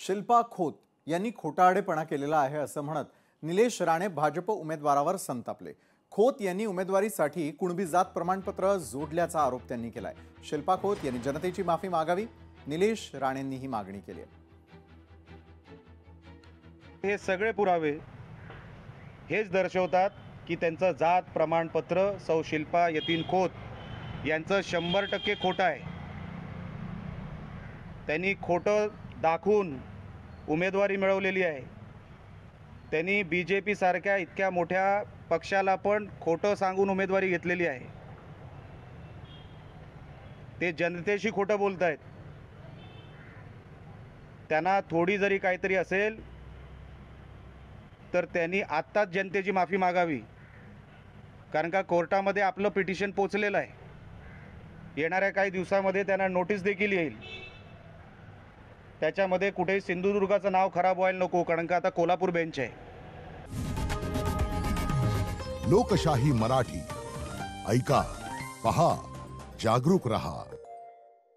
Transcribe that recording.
शिल्पा खोत यांनी खोटारडेपणा केलेला आहे असं म्हणत निलेश राणे भाजप उमेदवारावर संतापले। खोत यांनी उमेदवारीसाठी कुणबी जात प्रमाणपत्र जोडल्याचा आरोप त्यांनी केलाय। शिल्पा खोत यांनी जनतेची माफी मागावी, निलेश राणेंनी ही मागणी केली आहे। हे सगळे पुरावे हेच दर्शवतात की त्यांचं जात प्रमाणपत्र सौ शिल्पा यतीन खोत यांचं 100% खोटं आहे। त्यांनी खोटं दाखवून उमेदवारी मिळवलेली आहे। त्यांनी बीजेपी सारख्या इतक्या मोठ्या पक्षाला पण खोटं सांगून उमेदवारी घेतलेली आहे। ते जनतेशी खोटं बोलतायत। त्यांना थोडी जरी काहीतरी असेल तर त्यांनी आत्ताच जनतेची माफी मागावी, कारण का कोर्टामध्ये आपलं पिटिशन पोचलेलं आहे। येणाऱ्या काही दिवसामध्ये त्यांना नोटीस देखील येईल। त्याच्यामध्ये कुठेही सिंधुदुर्गाचं नाव खराब व्हायला नको, कारण का आता कोल्हापूर बेंच आहे। लोकशाही मराठी ऐका, पहा, जागरूक रहा।